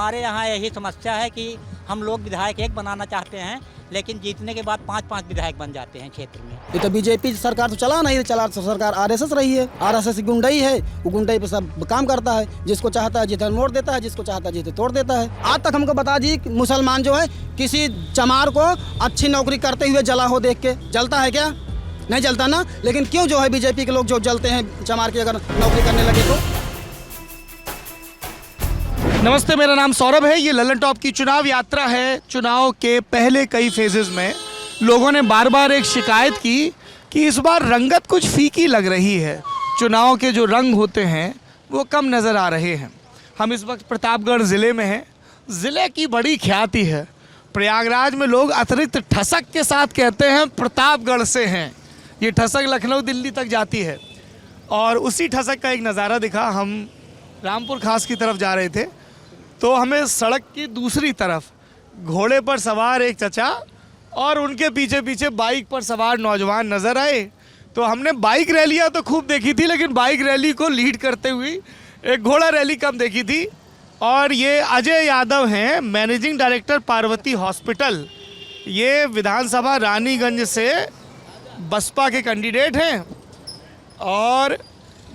हमारे यहाँ यही समस्या है कि हम लोग विधायक एक बनाना चाहते हैं, लेकिन जीतने के बाद 5-5 विधायक बन जाते हैं क्षेत्र में। ये तो बीजेपी सरकार तो चला नहीं, चला सरकार आरएसएस रही है। आरएसएस गुंडई है, वो गुंडई पे सब काम करता है। जिसको चाहता है जीते मोड़ देता है, जिसको चाहता है जीते तोड़ देता है। आज तक हमको बता दी मुसलमान जो है किसी चमार को अच्छी नौकरी करते हुए जला हो देख के जलता है क्या? नहीं जलता ना। लेकिन क्यों जो है बीजेपी के लोग जो जलते हैं चमार की अगर नौकरी करने लगे तो। नमस्ते, मेरा नाम सौरभ है। ये ललन टॉप की चुनाव यात्रा है। चुनाव के पहले कई फेजेस में लोगों ने बार बार एक शिकायत की कि इस बार रंगत कुछ फीकी लग रही है। चुनाव के जो रंग होते हैं वो कम नज़र आ रहे हैं। हम इस वक्त प्रतापगढ़ ज़िले में हैं। ज़िले की बड़ी ख्याति है। प्रयागराज में लोग अतिरिक्त ठसक के साथ कहते हैं प्रतापगढ़ से हैं। ये ठसक लखनऊ दिल्ली तक जाती है और उसी ठसक का एक नज़ारा दिखा। हम रामपुर खास की तरफ जा रहे थे तो हमें सड़क की दूसरी तरफ घोड़े पर सवार एक चचा और उनके पीछे पीछे बाइक पर सवार नौजवान नज़र आए। तो हमने बाइक रैलियाँ तो खूब देखी थी, लेकिन बाइक रैली को लीड करते हुए एक घोड़ा रैली कम देखी थी। और ये अजय यादव हैं, मैनेजिंग डायरेक्टर पार्वती हॉस्पिटल। ये विधानसभा रानीगंज से बसपा के कैंडिडेट हैं और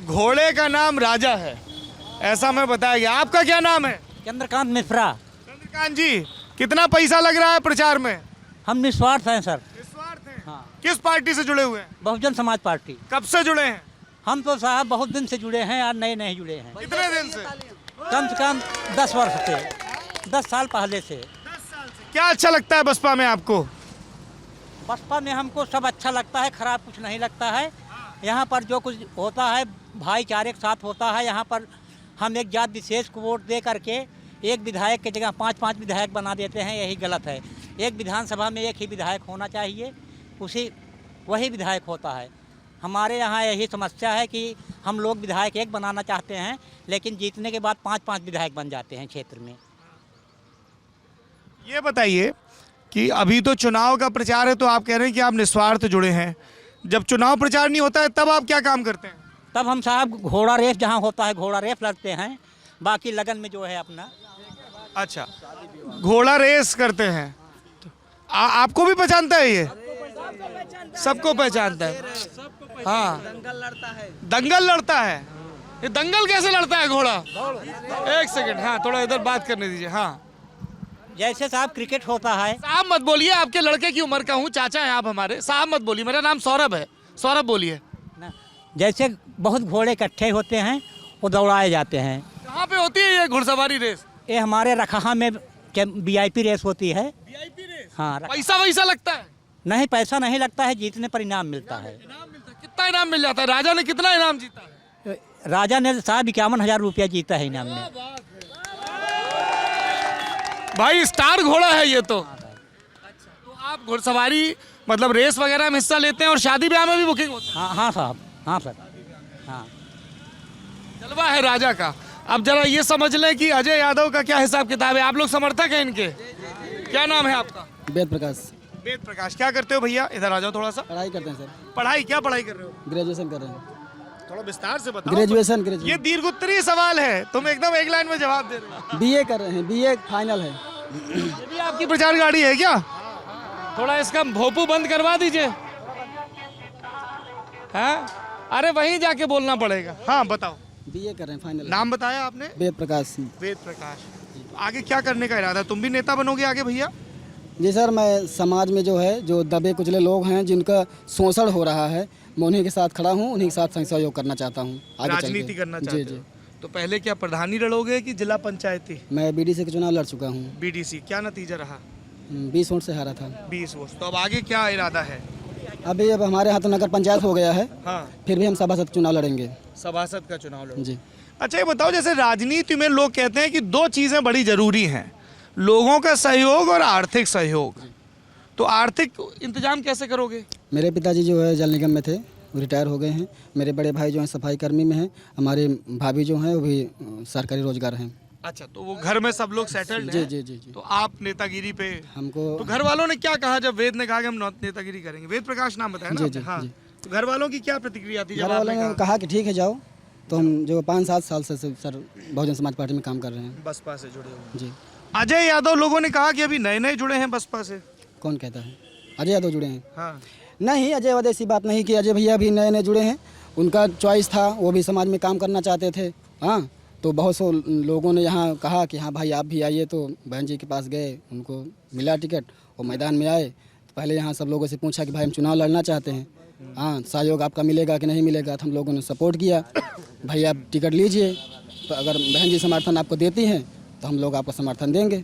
घोड़े का नाम राजा है, ऐसा मैं बताया गया। आपका क्या नाम है? चंद्रकांत मिश्रा। चंद्रकांत जी, कितना पैसा लग रहा है प्रचार में? हम निस्वार्थ हैं सर। निस्वार्थ हैं। हाँ। किस पार्टी से जुड़े हुए हैं? बहुजन समाज पार्टी। कब से जुड़े हैं? हम तो साहब बहुत दिन से जुड़े हैं, आज नए नहीं जुड़े हैं। कितने दिन से? कम से कम 10 वर्ष से, 10 साल पहले से। 10 साल से। क्या अच्छा लगता है बसपा में आपको? बसपा में हमको सब अच्छा लगता है, खराब कुछ नहीं लगता है। यहाँ पर जो कुछ होता है भाईचारे के साथ होता है। यहाँ पर हम एक जात विशेष को वोट दे करके एक विधायक की जगह 5-5 विधायक बना देते हैं, यही गलत है। एक विधानसभा में एक ही विधायक होना चाहिए, वही विधायक होता है। हमारे यहाँ यही समस्या है कि हम लोग विधायक एक बनाना चाहते हैं, लेकिन जीतने के बाद 5-5 विधायक बन जाते हैं क्षेत्र में। ये बताइए कि अभी तो चुनाव का प्रचार है तो आप कह रहे हैं कि आप निस्वार्थ जुड़े हैं। जब चुनाव प्रचार नहीं होता है तब आप क्या काम करते हैं? तब हम साहब घोड़ा रेस जहाँ होता है घोड़ा रेस लड़ते हैं, बाकी लगन में जो है अपना। अच्छा, घोड़ा रेस करते हैं। आपको भी पहचानता है? ये सबको पहचानता है। हाँ, दंगल लड़ता है। ये दंगल कैसे लड़ता है घोड़ा? एक सेकंड, हाँ थोड़ा इधर बात करने दीजिए। हाँ, जैसे साहब क्रिकेट होता है। साहब मत बोलिए, आपके लड़के की उम्र का हूँ, चाचा हैं आप हमारे। साहब मत बोलिए, मेरा नाम सौरभ है। सौरभ बोलिए। जैसे बहुत घोड़े इकट्ठे होते हैं, वो दौड़ाए जाते हैं। कहाँ पे होती है ये घुड़सवारी रेस? ये हमारे रखा में VIP रेस होती है। VIP रेस? हाँ। पैसा वैसा लगता है? नहीं, पैसा नहीं लगता है, जीतने पर इनाम मिलता है। इनाम मिलता है? कितना इनाम मिल जाता है? राजा ने कितना इनाम जीता है? राजा ने साहब 51,000 रुपया जीता है इनाम में। भाई स्टार घोड़ा है ये तो। अच्छा, तो आप घुड़सवारी मतलब रेस वगैरह में हिस्सा लेते हैं और शादी ब्याह में भी बुकिंग होती है? हाँ साहब, हाँ सर, हाँ। जलवा है राजा का। अब जरा ये समझ लें कि अजय यादव का क्या हिसाब किताब है। आप लोग समर्थक हैं इनके? क्या नाम है आपका? वेद प्रकाश। वेद प्रकाश। क्या करते हो भैया? इधर आ जाओ थोड़ा सा। पढ़ाई करते हैं सर। पढ़ाई? क्या पढ़ाई कर रहे हो? ग्रेजुएशन कर रहे हैं। थोड़ा विस्तार से बताओ। ग्रेजुएशन। ये दीर्घोत्तरीय सवाल है, तुम एकदम एक लाइन में जवाब दे रहे हो। BA कर रहे हैं, BA फाइनल है। ये भी आपकी प्रचार गाड़ी है क्या? थोड़ा इसका भोपू बंद करवा दीजिए। हाँ, अरे वहीं जाके बोलना पड़ेगा। हाँ बताओ। BA कर रहे हैं फाइनल। नाम बताया आपने? वेद प्रकाश। वेद प्रकाश। आगे क्या करने का इरादा है? तुम भी नेता बनोगे आगे भैया? जी सर, मैं समाज में जो है जो दबे कुचले लोग हैं जिनका शोषण हो रहा है, मैं उन्हीं के साथ खड़ा हूँ, उन्हीं के साथ सहयोग करना चाहता हूँ। राजनीति करना चाहते हो? तो पहले क्या प्रधानी लड़ोगे कि जिला पंचायती? मैं BDC के चुनाव लड़ चुका हूँ। BDC क्या नतीजा रहा? 20 वोट से हारा था। 20 वोट। तो अब आगे क्या इरादा है? अब हमारे यहाँ तो नगर पंचायत हो गया है। हाँ, फिर भी हम सभासद चुनाव लड़ेंगे। सभासद का चुनाव लड़ोगे? जी। अच्छा, ये बताओ, जैसे राजनीति में लोग कहते हैं कि 2 चीज़ें बड़ी ज़रूरी हैं, लोगों का सहयोग और आर्थिक सहयोग। तो आर्थिक इंतजाम कैसे करोगे? मेरे पिताजी जो है जल निगम में थे, रिटायर हो गए हैं। मेरे बड़े भाई जो हैं सफाई कर्मी में हैं। हमारे भाभी जो हैं वो भी सरकारी रोजगार हैं। अच्छा, तो वो घर में सब लोग सेटल्ड हैं? जी। तो आप नेतागिरी पे हमको तो घर वालों ने क्या कहा जब वेद ने कहा कि हम नेतागिरी करेंगे? वेद प्रकाश नाम बताया ना? जी। हाँ। तो घर वालों की क्या प्रतिक्रिया थी? घर वालों ने कहा कि ठीक है जाओ, तो हम जो 5-7 साल से सर बहुजन समाज पार्टी में काम कर रहे हैं। बसपा से जुड़े हुए जी। अजय यादव लोगों ने कहा कि अभी नए नए जुड़े हैं बसपा से। कौन कहता है? अजय यादव जुड़े हैं? हाँ, नहीं, अजय यादव ऐसी बात नहीं कि अजय भैया भी नए नए जुड़े हैं। उनका चॉइस था, वो भी समाज में काम करना चाहते थे। हाँ, तो बहुत से लोगों ने यहाँ कहा कि हाँ भाई आप भी आइए, तो बहन जी के पास गए, उनको मिला टिकट, वो मैदान में आए। तो पहले यहाँ सब लोगों से पूछा कि भाई हम चुनाव लड़ना चाहते हैं, हाँ सहयोग आपका मिलेगा कि नहीं मिलेगा। तो हम लोगों ने सपोर्ट किया, भाई आप टिकट लीजिए, तो अगर बहन जी समर्थन आपको देती हैं तो हम लोग आपको समर्थन देंगे।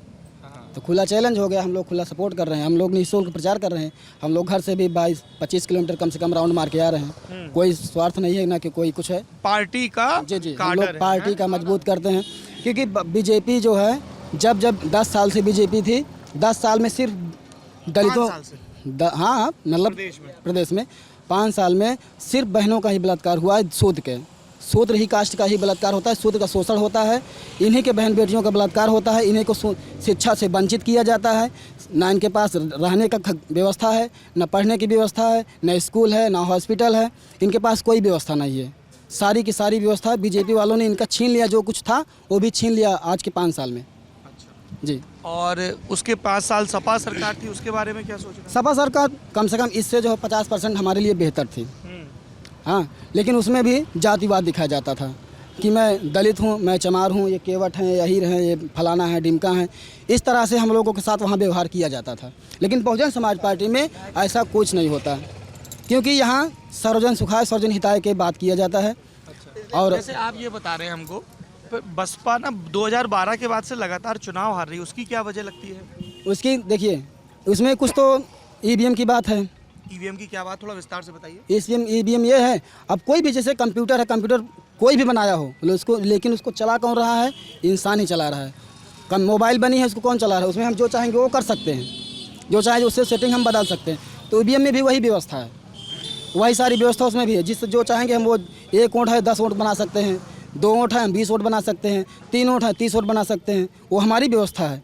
तो खुला चैलेंज हो गया, हम लोग खुला सपोर्ट कर रहे हैं, हम लोग निःशुल्क प्रचार कर रहे हैं। हम लोग घर से भी 22-25 किलोमीटर कम से कम राउंड मार के आ रहे हैं। कोई स्वार्थ नहीं है ना कि कोई कुछ है। पार्टी का जी हम लोग पार्टी का मजबूत करते हैं, क्योंकि बीजेपी जो है जब 10 साल से बीजेपी थी, 10 साल में सिर्फ दलितों हाँ मतलब प्रदेश में 5 साल में सिर्फ बहनों का ही बलात्कार हुआ है। शूद्र ही कास्ट का ही बलात्कार होता है, शूद्र का शोषण होता है, इन्हीं के बहन बेटियों का बलात्कार होता है, इन्हीं को शिक्षा से वंचित किया जाता है। ना इनके पास रहने का व्यवस्था है, ना पढ़ने की व्यवस्था है, ना स्कूल है, ना हॉस्पिटल है, इनके पास कोई व्यवस्था नहीं है। सारी की सारी व्यवस्था बीजेपी वालों ने इनका छीन लिया, जो कुछ था वो भी छीन लिया आज के 5 साल में। जी। और उसके 5 साल सपा सरकार थी, उसके बारे में क्या सोच रहे हैं? सपा सरकार कम से कम इससे जो है 50% हमारे लिए बेहतर थी। हाँ, लेकिन उसमें भी जातिवाद दिखाया जाता था कि मैं दलित हूँ, मैं चमार हूँ, ये केवट हैं, ये हीर हैं, ये फलाना है, डिमका हैं। इस तरह से हम लोगों के साथ वहाँ व्यवहार किया जाता था। लेकिन बहुजन समाज पार्टी में ऐसा कुछ नहीं होता, क्योंकि यहाँ सर्वजन सुखाय सर्वजन हिताय के बात किया जाता है। और जैसे आप ये बता रहे हैं हमको, बसपा ना 2012 के बाद से लगातार चुनाव हार रही है, उसकी क्या वजह लगती है? उसकी देखिए, उसमें कुछ तो ईवीएम की बात है। ईवीएम की क्या बात, थोड़ा विस्तार से बताइए। ईवीएम ये है, अब कोई भी जैसे कंप्यूटर है, कंप्यूटर कोई भी बनाया हो उसको, लेकिन उसको चला कौन रहा है? इंसान ही चला रहा है। कम मोबाइल बनी है, उसको कौन चला रहा है? उसमें हम जो चाहेंगे वो कर सकते हैं, जो चाहे उससे सेटिंग हम बदल सकते हैं। तो ईवीएम में भी वही व्यवस्था है, वही सारी व्यवस्था उसमें भी है। जिससे जो चाहेंगे हम वो 1 वोट है 10 वोट बना सकते हैं, 2 वोट है हम 20 वोट बना सकते हैं, 3 वोट है 30 वोट बना सकते हैं। वो हमारी व्यवस्था है।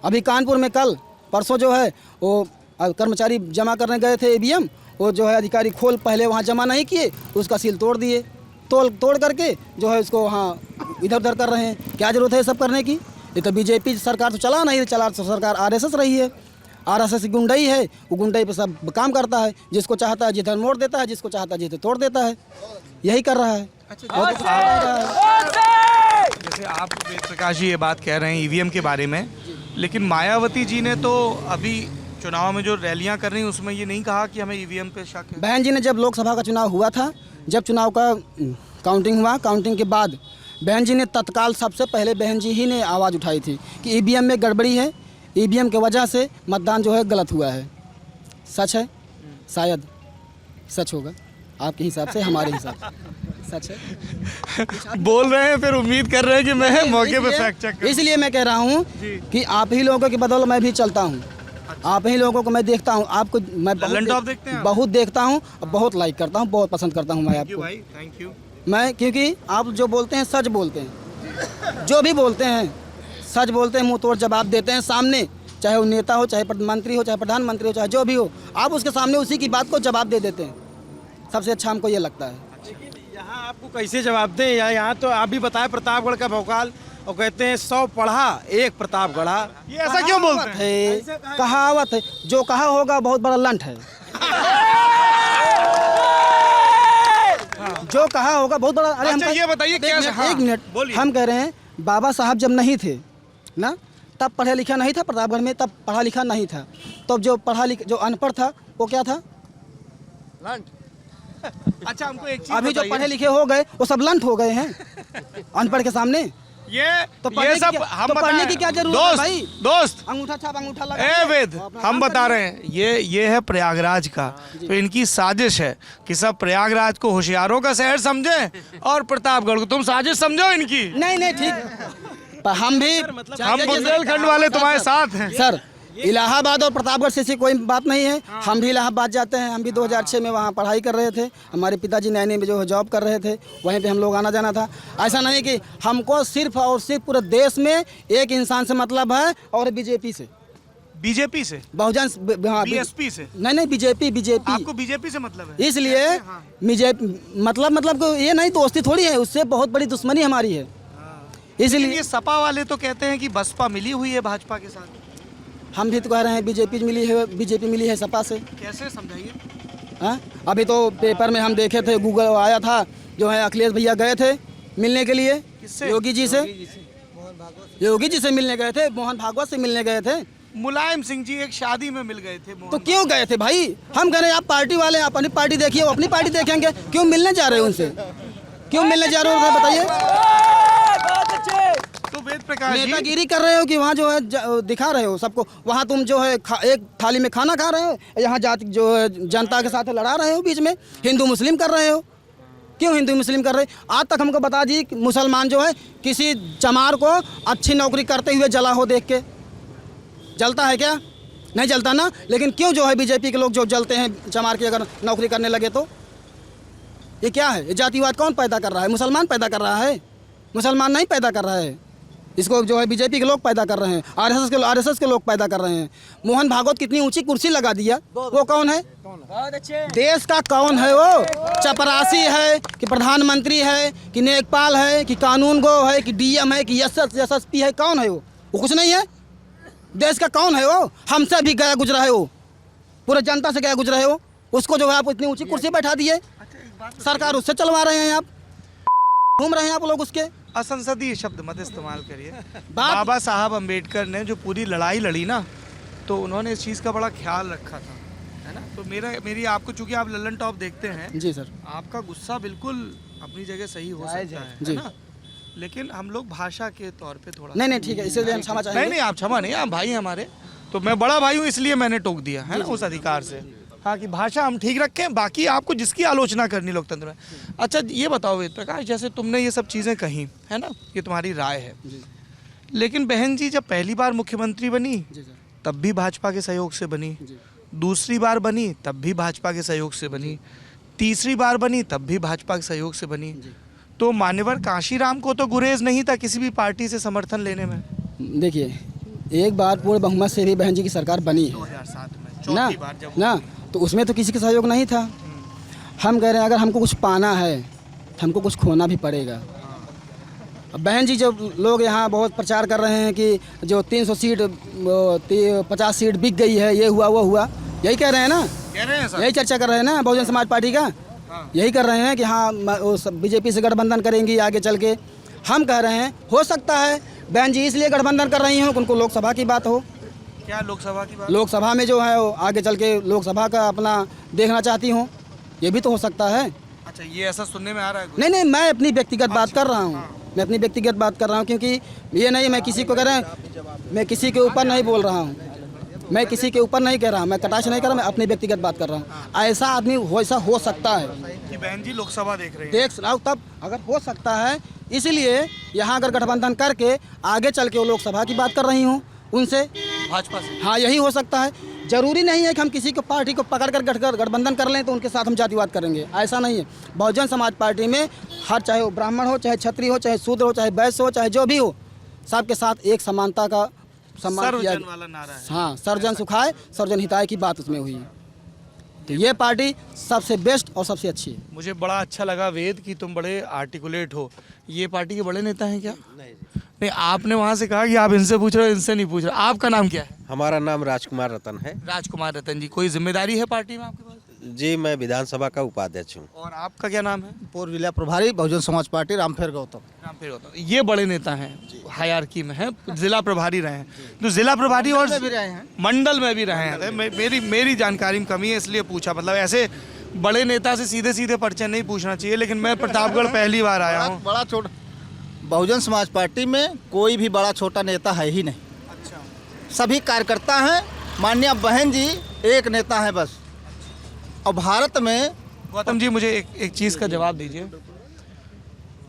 अभी कानपुर में कल परसों जो है वो कर्मचारी जमा करने गए थे ईवीएम, वो जो है अधिकारी खोल पहले वहाँ जमा नहीं किए, उसका सील तोड़ दिए। तोड़ करके जो है उसको वहाँ इधर उधर कर रहे हैं। क्या जरूरत है सब करने की? ये तो बीजेपी सरकार तो चला नहीं, चला तो सरकार आरएसएस रही है। आरएसएस गुंडई है, वो गुंडई पे सब काम करता है। जिसको चाहता है जिधर मोड़ देता है, जिसको चाहता है जिधर तोड़ देता है, यही कर रहा है। जैसे आप वेद प्रकाश जी ये बात कह रहे हैं ईवीएम के बारे में, लेकिन मायावती जी ने तो अभी चुनाव में जो रैलियां कर रही हैं उसमें ये नहीं कहा कि हमें ईवीएम पे शक है। बहन जी ने जब लोकसभा का चुनाव हुआ था, जब चुनाव का काउंटिंग हुआ, काउंटिंग के बाद बहन जी ने तत्काल सबसे पहले बहन जी ही ने आवाज़ उठाई थी कि ईवीएम में गड़बड़ी है, ईवीएम की वजह से मतदान जो है गलत हुआ है। सच है? शायद सच होगा आपके हिसाब से, हमारे हिसाब से सच है। बोल रहे हैं, फिर उम्मीद कर रहे हैं कि मैं मौके पे फैक्ट चेक करूं। इसलिए मैं कह रहा हूँ कि आप ही लोगों की बदौलत मैं भी चलता हूँ। आप ही लोगों को मैं देखता हूँ, आपको मैं बहुत देखता हूँ, बहुत लाइक करता हूँ, बहुत पसंद करता हूँ मैं आपको भाई। Thank you. मैं, क्योंकि आप जो बोलते हैं सच बोलते हैं, जो भी बोलते हैं सच बोलते हैं, मुंह तोड़ जवाब देते हैं सामने, चाहे वो नेता हो, चाहे मंत्री हो, चाहे प्रधानमंत्री हो, चाहे जो भी हो, आप उसके सामने उसी की बात को जवाब दे देते हैं। सबसे अच्छा हमको ये लगता है। यहाँ आपको कैसे जवाब दें? यहाँ तो आप भी बताएं प्रतापगढ़ का भौकाल, और कहते हैं 100 पढ़ा 1 प्रताप गढ़ा। ये ऐसा क्यों बोलते हैं? कहावत है, जो कहा होगा बहुत बड़ा लंठ है। जो कहा होगा बहुत बड़ा। अरे अच्छा, ये बताइए क्या? एक मिनट, हम कह रहे हैं बाबा साहब जब नहीं थे ना, तब पढ़ा लिखा नहीं था प्रतापगढ़ में, तब पढ़ा लिखा नहीं था। तब जो पढ़ा लिखा, जो अनपढ़ था वो क्या था? लंठ। अच्छा, हमको एक चीज अभी जो पढ़े लिखे हो गए वो सब लंठ हो गए हैं अनपढ़ के सामने। ये सब हम तो पढ़ने की क्या जरूरत है भाई? दोस्त अंगूठा छाप अंगूठा लगा। ए वेद, हम बता रहे हैं ये है प्रयागराज का, तो इनकी साजिश है कि सब प्रयागराज को होशियारों का शहर समझे और प्रतापगढ़ को तुम साजिश समझो इनकी। नहीं ठीक, पर हम बुंदेलखंड वाले तुम्हारे साथ हैं सर। इलाहाबाद और प्रतापगढ़ से ऐसी कोई बात नहीं है। हम भी इलाहाबाद जाते हैं, हम भी 2006 में वहाँ पढ़ाई कर रहे थे। हमारे पिताजी नैनी में जो है जॉब कर रहे थे, वहीं पे हम लोग आना जाना था। ऐसा नहीं कि हमको सिर्फ और सिर्फ पूरे देश में एक इंसान से मतलब है और बीजेपी से। बीजेपी से, बहुजन हाँ, बीएसपी से? नहीं बीजेपी आपको बीजेपी से मतलब है? इसलिए मतलब को ये नहीं दोस्ती थोड़ी है, उससे बहुत बड़ी दुश्मनी हमारी है। लेकिन इसलिए ये सपा वाले तो कहते हैं कि बसपा मिली हुई है भाजपा के साथ। हम भी तो कह रहे हैं बीजेपी मिली है सपा से। कैसे, समझाइए। हाँ, अभी तो पेपर में हम देखे थे, गूगल आया था, जो है अखिलेश भैया गए थे मिलने के लिए। किससे? योगी जी से मिलने गए थे, मोहन भागवत से मिलने गए थे। मुलायम सिंह जी एक शादी में मिल गए थे। तो क्यों गए थे भाई? हम कह रहे हैं आप पार्टी वाले, आप अपनी पार्टी देखिए, वो अपनी पार्टी देखेंगे, क्यों मिलने जा रहे हो उनसे? क्यों मिलने जा रहे हो बताइए? तो वेद प्रकाश जी, नेतागिरी कर रहे हो कि वहाँ जो है दिखा रहे हो सबको, वहाँ तुम जो है एक थाली में खाना खा रहे हो, यहाँ जाति जो है जनता के साथ लड़ा रहे हो, बीच में हिंदू मुस्लिम कर रहे हो। क्यों हिंदू मुस्लिम कर रहे? आज तक हमको बता दी मुसलमान जो है किसी चमार को अच्छी नौकरी करते हुए जला हो देख के? जलता है क्या? नहीं जलता ना। लेकिन क्यों जो है बीजेपी के लोग जो जलते हैं चमार की अगर नौकरी करने लगे तो? ये क्या है? ये जातिवाद कौन पैदा कर रहा है? मुसलमान पैदा कर रहा है, मुसलमान नहीं पैदा कर रहा है। इसको जो है बीजेपी के लोग पैदा कर रहे हैं, आरएसएस के लोग पैदा कर रहे हैं। मोहन भागवत कितनी ऊंची कुर्सी लगा दिया, वो कौन है? देश का कौन है वो? चपरासी है कि प्रधानमंत्री है कि नेकपाल है कि कानून गो है कि डीएम है कि एसएसपी है? कौन है वो? कुछ नहीं है। देश का कौन है वो? हमसे भी गया गुजरा है वो, पूरे जनता से गया गुजरा है वो। उसको जो है आप इतनी ऊंची कुर्सी बैठा दिए, सरकार उससे चलवा रहे हैं, आप घूम रहे हैं आप लोग उसके। असंसदीय शब्द मत इस्तेमाल करिए। बाबा साहब अम्बेडकर ने जो पूरी लड़ाई लड़ी ना, तो उन्होंने इस चीज़ का बड़ा ख्याल रखा था, है ना। तो मेरी आपको, चूंकि आप लल्लन टॉप देखते हैं जी सर, आपका गुस्सा बिल्कुल अपनी जगह सही हो सकता है ना, लेकिन हम लोग भाषा के तौर पे थोड़ा नहीं ठीक है, इसलिए हम क्षमा चाहेंगे। नहीं आप क्षमा नहीं, आप भाई हमारे, तो मैं बड़ा भाई हूँ इसलिए मैंने टोक दिया है ना उस अधिकार से। हाँ, कि भाषा हम ठीक रखें, बाकी आपको जिसकी आलोचना करनी लोकतंत्र में। अच्छा ये बताओ वेद प्रकाश, जैसे तुमने ये सब चीज़ें कही है ना, ये तुम्हारी राय है, लेकिन बहन जी जब पहली बार मुख्यमंत्री बनी तब भी भाजपा के सहयोग से बनी, दूसरी बार बनी तब भी भाजपा के सहयोग से बनी, तीसरी बार बनी तब भी भाजपा के सहयोग से बनी। तो मान्यवर कांशीराम को तो गुरेज नहीं था किसी भी पार्टी से समर्थन लेने में। देखिए, एक बार पूरे बहुमत से भी बहन जी की सरकार बनी है 2007 में, ना चौथी बार जब ना, तो उसमें तो किसी का सहयोग नहीं था। हम कह रहे हैं अगर हमको कुछ पाना है तो हमको कुछ खोना भी पड़ेगा। अब बहन जी जब लोग यहाँ बहुत प्रचार कर रहे हैं कि जो 300 सीट 50 सीट बिक गई है, ये हुआ वो हुआ, यही कह रहे हैं ना, कह रहे हैं सर। यही चर्चा कर रहे हैं ना बहुजन समाज पार्टी का, यही कर रहे हैं कि हाँ बीजेपी से गठबंधन करेंगी आगे चल के। हम कह रहे हैं हो सकता है बहन जी इसलिए गठबंधन कर रही हो कि उनको लोकसभा की बात हो। क्या लोकसभा की बात? लोकसभा में जो है वो आगे चल के लोकसभा का अपना देखना चाहती हूँ, ये भी तो हो सकता है। अच्छा, ये ऐसा सुनने में आ रहा है कुछ? नहीं मैं अपनी व्यक्तिगत बात कर रहा हूँ, मैं अपनी व्यक्तिगत बात कर रहा हूँ, क्योंकि ये नहीं मैं किसी को कह रहा हूँ, मैं किसी के ऊपर नहीं बोल रहा हूँ, मैं किसी के ऊपर नहीं कह रहा, मैं कटाक्ष नहीं कर रहा, मैं अपनी व्यक्तिगत बात कर रहा हूँ। ऐसा आदमी ऐसा हो सकता है कि बहन जी लोकसभा देख रहे हैं, देख सुनाओ, तब अगर हो सकता है, इसलिए यहाँ अगर गठबंधन करके आगे चल के वो लोकसभा की बात कर रही हूँ उनसे, भाजपा से। हाँ यही हो सकता है। जरूरी नहीं है कि हम किसी को पार्टी को पकड़ कर गठबंधन कर लें तो उनके साथ हम जातिवाद करेंगे, ऐसा नहीं है। बहुजन समाज पार्टी में हर, चाहे वो ब्राह्मण हो, चाहे क्षत्रिय हो, चाहे शूद्र हो, चाहे वैश्य हो, चाहे जो भी हो, सबके साथ एक समानता का सम्मान किया। सर्वजन वाला नारा है। हाँ, सर्वजन सुखाए सर्वजन हिताय की बात उसमें हुई। तो ये पार्टी सबसे बेस्ट और सबसे अच्छी है। मुझे बड़ा अच्छा लगा वेद कि तुम बड़े आर्टिकुलेट हो। ये पार्टी के बड़े नेता हैं क्या? नहीं, आपने वहाँ से कहा कि आप इनसे पूछ रहे हो, इनसे नहीं पूछ रहे। आपका नाम क्या है? हमारा नाम राजकुमार रतन है। राजकुमार रतन जी, कोई जिम्मेदारी है पार्टी में आपके पास? जी, मैं विधानसभा का उपाध्यक्ष हूँ। और आपका क्या नाम है? पूर्व जिला प्रभारी बहुजन समाज पार्टी रामफेर गौतम। रामफेर गौतम। ये बड़े नेता हैं, हायरार्की में हैं, जिला प्रभारी रहे हैं। तो जिला प्रभारी और भी रहे हैं, मंडल में भी रहे हैं। मेरी जानकारी में कमी है इसलिए पूछा, मतलब ऐसे बड़े नेता से सीधे सीधे परिचय नहीं पूछना चाहिए, लेकिन मैं प्रतापगढ़ पहली बार आया हूँ। बड़ा छोटा बहुजन समाज पार्टी में कोई भी बड़ा छोटा नेता है ही नहीं। अच्छा, सभी कार्यकर्ता हैं। माननीय बहन जी एक नेता है बस। और भारत में गौतम जी मुझे एक चीज़ का जवाब दीजिए।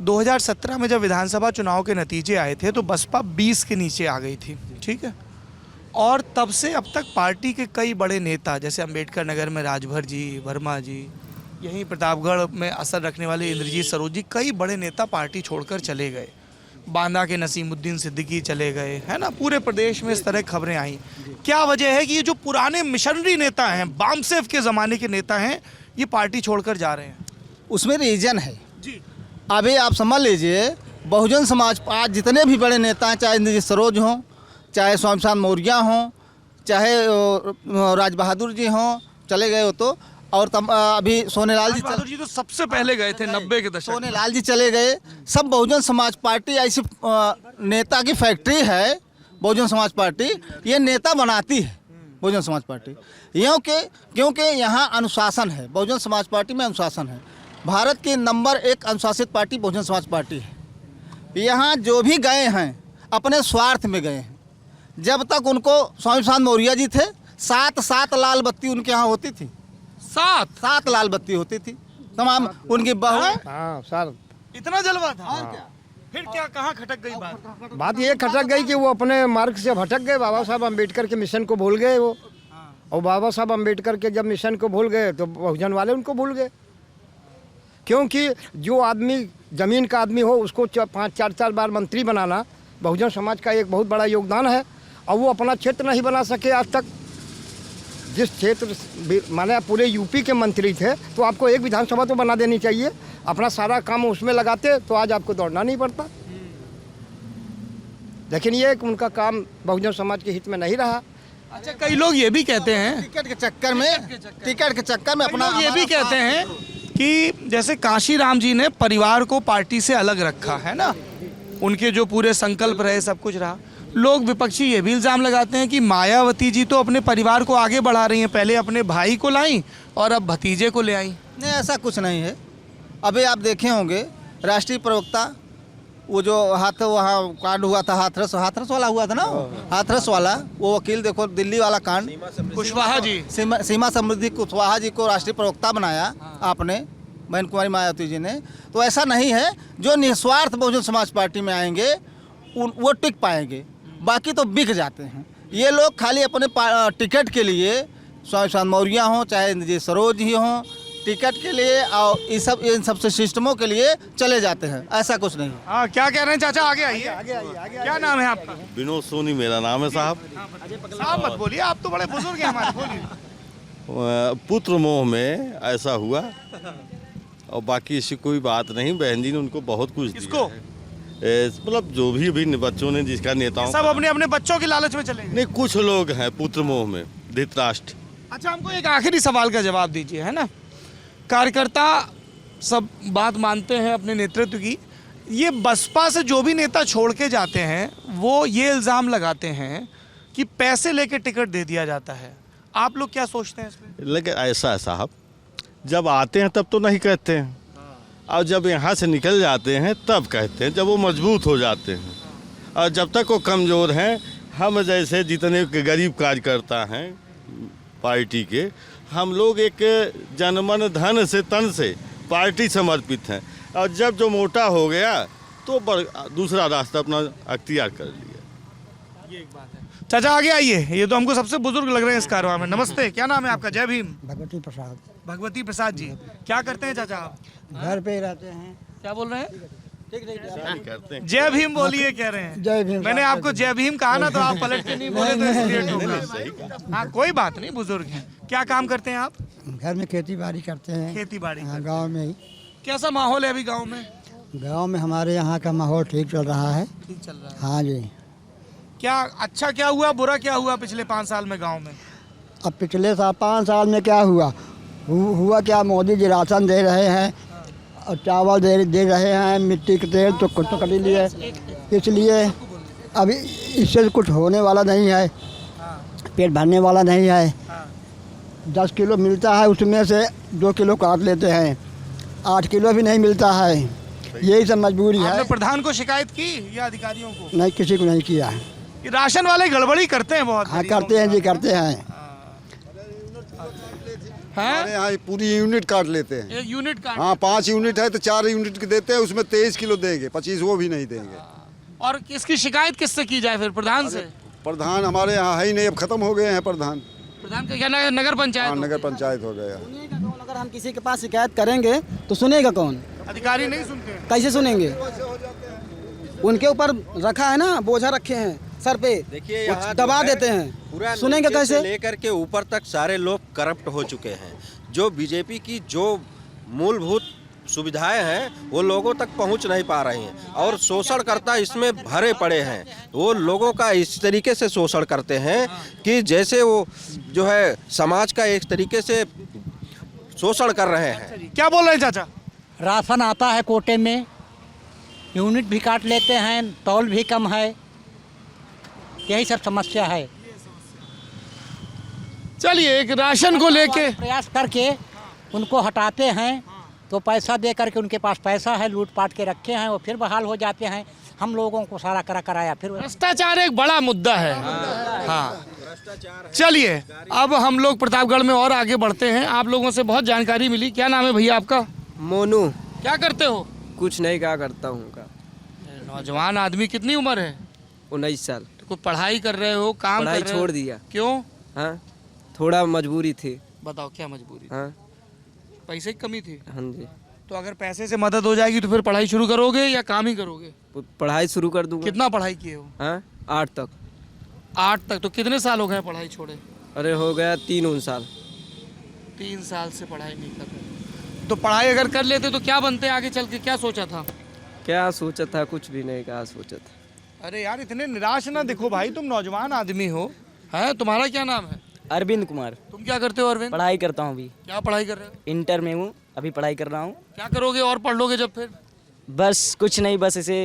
2017 में जब विधानसभा चुनाव के नतीजे आए थे तो बसपा 20 के नीचे आ गई थी, ठीक है, और तब से अब तक पार्टी के कई बड़े नेता, जैसे अंबेडकर नगर में राजभर जी, वर्मा जी, यहीं प्रतापगढ़ में असर रखने वाले इंद्रजीत सरोज जी, कई बड़े नेता पार्टी छोड़कर चले गए। बांदा के नसीमुद्दीन सिद्दीकी चले गए, है ना, पूरे प्रदेश में इस तरह खबरें आई। क्या वजह है कि ये जो पुराने मिशनरी नेता हैं, बामसेफ के ज़माने के नेता हैं, ये पार्टी छोड़कर जा रहे हैं? उसमें रीजन है जी। अभी आप समझ लीजिए, बहुजन समाज आज जितने भी बड़े नेता हैं, चाहे इंद्रजीत सरोज हों, चाहे स्वामी प्रसाद मौर्य हों, चाहे राज बहादुर जी हों, चले गए हो तो, और अभी सोनेलाल जी बहादुर जी तो सबसे पहले गए थे 90 के दशक में। सोनेलाल जी चले गए। सब बहुजन समाज पार्टी ऐसी नेता की फैक्ट्री है। बहुजन समाज पार्टी ये नेता बनाती है, बहुजन समाज पार्टी, क्योंकि यहाँ अनुशासन है। बहुजन समाज पार्टी में अनुशासन है। भारत की नंबर 1 अनुशासित पार्टी बहुजन समाज पार्टी है। यहाँ जो भी गए हैं अपने स्वार्थ में गए हैं। जब तक उनको स्वामी प्रसाद मौर्य जी थे, 7 लाल बत्ती उनके यहाँ होती थी। 7 लाल बत्ती होती थी तमाम उनकी बहू। हाँ सर, इतना जलवा था। फिर क्या, कहाँ खटक गई बात ये खटक गई कि वो अपने मार्ग से भटक गए। बाबा साहब अम्बेडकर के मिशन को भूल गए वो। और बाबा साहब अम्बेडकर के जब मिशन को भूल गए तो बहुजन वाले उनको भूल गए। क्योंकि जो आदमी ज़मीन का आदमी हो उसको 5-4 बार मंत्री बनाना बहुजन समाज का एक बहुत बड़ा योगदान है। और वो अपना क्षेत्र नहीं बना सके आज तक। जिस क्षेत्र माने पूरे यूपी के मंत्री थे, तो आपको एक विधानसभा तो बना देनी चाहिए। अपना सारा काम उसमें लगाते तो आज आपको दौड़ना नहीं पड़ता। लेकिन ये उनका काम बहुजन समाज के हित में नहीं रहा। अच्छा, कई लोग ये भी कहते हैं, टिकट के चक्कर में अपना ये भी कहते हैं कि जैसे काशीराम जी ने परिवार को पार्टी से अलग रखा है ना, उनके जो पूरे संकल्प रहे, सब कुछ रहा। लोग विपक्षी ये भी इल्ज़ाम लगाते हैं कि मायावती जी तो अपने परिवार को आगे बढ़ा रही हैं, पहले अपने भाई को लाई और अब भतीजे को ले आई। नहीं, ऐसा कुछ नहीं है। अभी आप देखे होंगे राष्ट्रीय प्रवक्ता वो जो वहाँ कांड हुआ था, हाथरस वाला हुआ था ना, हाथरस वाला, वो वकील देखो दिल्ली वाला कांड, कुशवाहा जी, सीमा समृद्धि कुशवाहा जी को राष्ट्रीय प्रवक्ता बनाया आपने, बहन कुमारी मायावती जी ने। तो ऐसा नहीं है, जो निस्वार्थ बहुजन समाज पार्टी में आएंगे वो टिक पाएंगे, बाकी तो बिक जाते हैं। ये लोग खाली अपने टिकट के लिए, स्वामी प्रसाद मौर्य हों चाहे इंद्रजीत सरोज ही हों, टिकट के लिए और इन सबसे सिस्टमों के लिए चले जाते हैं। ऐसा कुछ नहीं। हाँ, क्या कह रहे हैं चाचा? आगे आइए। क्या नाम है आपका? विनोद सोनी मेरा नाम है साहब। साहब मत बोलिए, आप तो बड़े बुजुर्ग हैं हमारे, बोलिए। पुत्र मोह में ऐसा हुआ और बाकी ऐसी कोई बात नहीं। बहन जी ने उनको बहुत कुछ दिया है। मतलब जो भी बच्चों ने जिसका नेताओं, सब अपने अपने बच्चों की लालच में चले गए। नहीं, कुछ लोग हैं पुत्र मोह में, धृतराष्ट्र। अच्छा, हमको एक आखिरी सवाल का जवाब दीजिए, है ना। कार्यकर्ता सब बात मानते हैं अपने नेतृत्व की। ये बसपा से जो भी नेता छोड़ के जाते हैं वो ये इल्ज़ाम लगाते हैं कि पैसे लेके टिकट दे दिया जाता है। आप लोग क्या सोचते हैं इसमें? लेकिन ऐसा है साहब, जब आते हैं तब तो नहीं कहते हैं, और जब यहाँ से निकल जाते हैं तब कहते हैं, जब वो मजबूत हो जाते हैं। और जब तक वो कमज़ोर हैं, हम जैसे जितने गरीब कार्यकर्ता हैं पार्टी के, हम लोग एक जनमन धन से तन से पार्टी समर्पित हैं। और जब जो मोटा हो गया तो दूसरा रास्ता अपना अख्तियार कर लिया। ये एक बात है। चाचा आगे आइए, ये तो हमको सबसे बुजुर्ग लग रहे हैं इस कारवां में। नमस्ते, क्या नाम है आपका? जय भीम। भगवती प्रसाद। भगवती प्रसाद जी, क्या करते हैं चाचा आप? घर पे ही रहते हैं। क्या बोल रहे हैं? करते हैं। जय भीम बोलिए, कह रहे हैं। जय भीम। मैंने आपको जय भीम कहा ना, तो आप पलट के नहीं बोले तो इसलिए टोका। हाँ, कोई बात नहीं, बुजुर्ग हैं। क्या काम करते हैं आप? घर में खेती बाड़ी करते हैं। खेती बाड़ी। गाँव में ही। कैसा माहौल है अभी गाँव में? गाँव में हमारे यहाँ का माहौल ठीक चल रहा है। ठीक चल रहा है। हाँ जी। क्या अच्छा क्या हुआ, बुरा क्या हुआ पिछले 5 साल में गाँव में? अब पिछले 5 साल में क्या हुआ हुआ क्या, मोदी जी राशन दे रहे हैं और चावल दे रहे हैं, मिट्टी के तेल तो कुछ तो कर लिए, इसलिए अभी इससे कुछ होने वाला नहीं है, पेट भरने वाला नहीं है। 10 किलो मिलता है, उसमें से 2 किलो काट लेते हैं, 8 किलो भी नहीं मिलता है। यही सब मजबूरी है। आपने प्रधान को शिकायत की या अधिकारियों को? नहीं, किसी को नहीं किया है। ये राशन वाले गड़बड़ी करते हैं बहुत। हाँ, करते हैं जी, करते हैं। हमारे यहाँ पूरी यूनिट काट लेते हैं। एक यूनिट काट। हाँ, 5 यूनिट है तो 4 यूनिट के देते हैं, उसमें 23 किलो देंगे, 25 वो भी नहीं देंगे। और इसकी शिकायत किससे की जाए फिर? प्रधान से? प्रधान हमारे यहाँ है ही नहीं, अब खत्म हो गए हैं प्रधान। प्रधान का क्या नगर पंचायत? हाँ, नगर पंचायत हो गया। अगर हम किसी के पास शिकायत करेंगे तो सुनेगा कौन? अधिकारी नहीं सुनते हैं। कैसे सुनेंगे? उनके ऊपर रखा है ना, बोझा रखे हैं सर पे, देखिए वो यहाँ दबा जो है, देते हैं, पूरा सुनेंगे नीचे से कैसे? लेकर के ऊपर तक सारे लोग करप्ट हो चुके हैं। जो बीजेपी की जो मूलभूत सुविधाएं हैं वो लोगों तक पहुंच नहीं पा रही हैं और शोषणकर्ता इसमें भरे पड़े हैं। वो लोगों का इस तरीके से शोषण करते हैं कि जैसे वो जो है समाज का एक तरीके से शोषण कर रहे हैं। क्या बोल रहे हैं चाचा? राशन आता है कोटे में, यूनिट भी काट लेते हैं, तौल भी कम है, यही सब समस्या है। चलिए, एक राशन को लेके प्रयास करके उनको हटाते हैं तो पैसा दे करके, उनके पास पैसा है, लूट पाट के रखे हैं, वो फिर बहाल हो जाते हैं। हम लोगों को सारा कराया फिर। भ्रष्टाचार एक बड़ा मुद्दा है। हाँ, चलिए अब हम लोग प्रतापगढ़ में और आगे बढ़ते हैं। आप लोगों से बहुत जानकारी मिली। क्या नाम है भैया आपका? मोनू। क्या करते हो? कुछ नहीं क्या करता हूँ का। नौजवान आदमी, कितनी उम्र है? 19 साल। तो कोई पढ़ाई कर रहे हो, काम पढ़ाई कर रहे हो? छोड़ दिया। क्यों? हाँ, थोड़ा मजबूरी थी। बताओ क्या मजबूरी? हाँ पैसे की कमी थी? हाँ जी। तो अगर पैसे से मदद हो जाएगी तो फिर पढ़ाई शुरू करोगे या काम ही करोगे? पढ़ाई शुरू कर दूंगा। कितना पढ़ाई किए हो? हाँ, 8 तक। 8 तक? तो कितने साल हो गए पढ़ाई छोड़े? अरे हो गया 3 साल। 3 साल से पढ़ाई नहीं कर रहे। तो पढ़ाई अगर कर लेते तो क्या बनते आगे चल के? क्या सोचा था? क्या सोचा था? कुछ भी नहीं क्या सोचा था। अरे यार, इतने निराश ना दिखो भाई, तुम नौजवान आदमी हो। है, तुम्हारा क्या नाम है? अरविंद कुमार। तुम क्या करते हो अरविंद? पढ़ाई करता हूँ अभी। क्या पढ़ाई कर रहे हो? इंटर में हूँ, अभी पढ़ाई कर रहा हूँ। क्या करोगे और पढ़ लोगे जब फिर? बस कुछ नहीं, बस ऐसे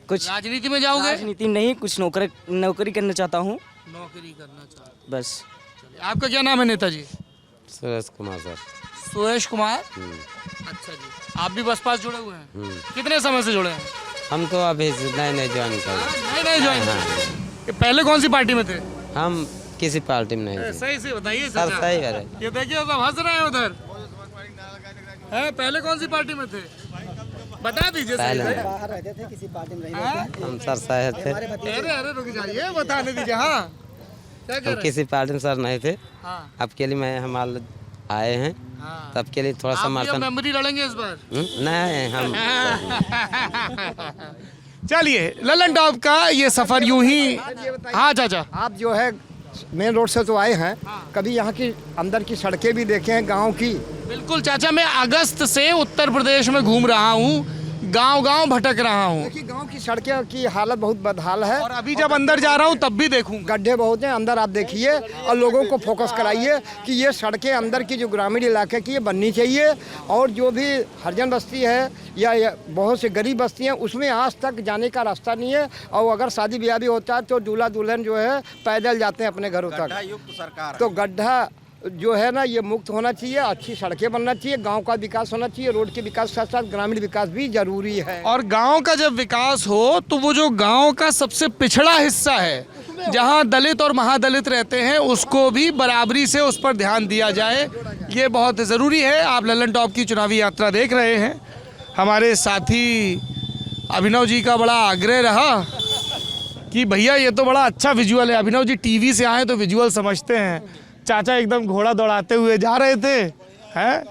कुछ राजनीति में जाओगे? राजनीति नहीं, कुछ नौकरी करना चाहता हूँ। नौकरी करना चाहते? बस। चलिए, आपका क्या नाम है नेताजी? सुरेश कुमार सर। सुरेश कुमार। अच्छा जी, आप भी बसपा से जुड़े हुए हैं? कितने समय से जुड़े हैं? हम तो अभी नए ज्वाइन कर। नहीं ज्वाइन। पहले कौन सी पार्टी में थे? हम किसी पार्टी में नहीं। सही से बताइए सर सही है। ये देखिए सब हंस रहे हैं उधर। है, पहले कौन सी पार्टी में थे? बता दीजिए। बाहर रहते थे, किसी पार्टी में नहीं रहते। हम सर शहर थे। अरे रुक जाइए, बताने दीजिए। हाँ, क्या कह रहे हैं? किसी पार्टी में सर नहीं थे। हाँ, अब के लिए मैं हम आए हैं, हाँ। तब के लिए थोड़ा समर्थन। मेमोरी लड़ेंगे इस बार? नहीं हम। चलिए, ललन टॉप का ये सफर यूं ही। हाँ चाचा, आप जो है मेन रोड से तो आए हैं, कभी यहाँ की अंदर की सड़कें भी देखे हैं गांव की? बिल्कुल चाचा, मैं अगस्त से उत्तर प्रदेश में घूम रहा हूँ, गांव-गांव भटक रहा हूँ। देखिए गांव की सड़कें की हालत बहुत बदहाल है और अभी जब अंदर जा रहा हूँ तब भी देखूंगा। गड्ढे बहुत हैं अंदर, आप देखिए और लोगों को फोकस कराइए कि ये सड़कें अंदर की जो ग्रामीण इलाके की ये बननी चाहिए। और जो भी हरिजन बस्ती है या बहुत से गरीब बस्ती हैं उसमें आज तक जाने का रास्ता नहीं है। और अगर शादी ब्याह भी होता है तो दूल्हा दुल्हन जो है पैदल जाते हैं अपने घरों तक। युक्त सरकार। तो गड्ढा जो है ना ये मुक्त होना चाहिए, अच्छी सड़कें बनना चाहिए, गांव का विकास होना चाहिए, रोड के विकास के साथ साथ ग्रामीण विकास भी जरूरी है। और गांव का जब विकास हो तो वो जो गांव का सबसे पिछड़ा हिस्सा है, जहां दलित और महादलित रहते हैं, उसको भी बराबरी से उस पर ध्यान दिया जाए, ये बहुत ज़रूरी है। आप ललन टॉप की चुनावी यात्रा देख रहे हैं। हमारे साथी अभिनव जी का बड़ा आग्रह रहा कि भैया ये तो बड़ा अच्छा विजुअल है। अभिनव जी टीवी से आए तो विजुअल समझते हैं। चाचा एकदम घोड़ा दौड़ाते हुए जा रहे थे। हैं?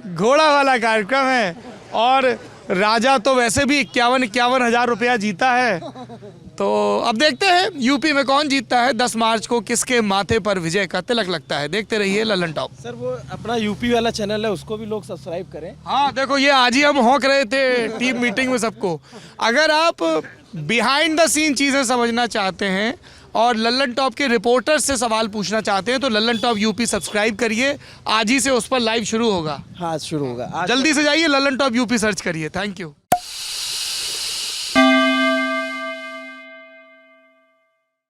घोड़ा वाला कार्यक्रम है। और राजा तो वैसे भी 51 हज़ार रुपया जीता है। तो अब देखते हैं यूपी में कौन जीतता है। 10 मार्च को किसके माथे पर विजय का तिलक लगता है। देखते रहिए ललन टॉप। सर वो अपना यूपी वाला चैनल है उसको भी लोग सब्सक्राइब करें। हाँ देखो, ये आज ही हम होंक रहे थे टीम मीटिंग में सबको। अगर आप बिहाइंड द सीन चीज़ें समझना चाहते हैं और ललन टॉप के रिपोर्टर से सवाल पूछना चाहते हैं तो ललन टॉप यूपी सब्सक्राइब करिए। आज ही से उस पर लाइव शुरू होगा। हाँ शुरू होगा। जल्दी से जाइए, ललन टॉप यूपी सर्च करिए। Thank you.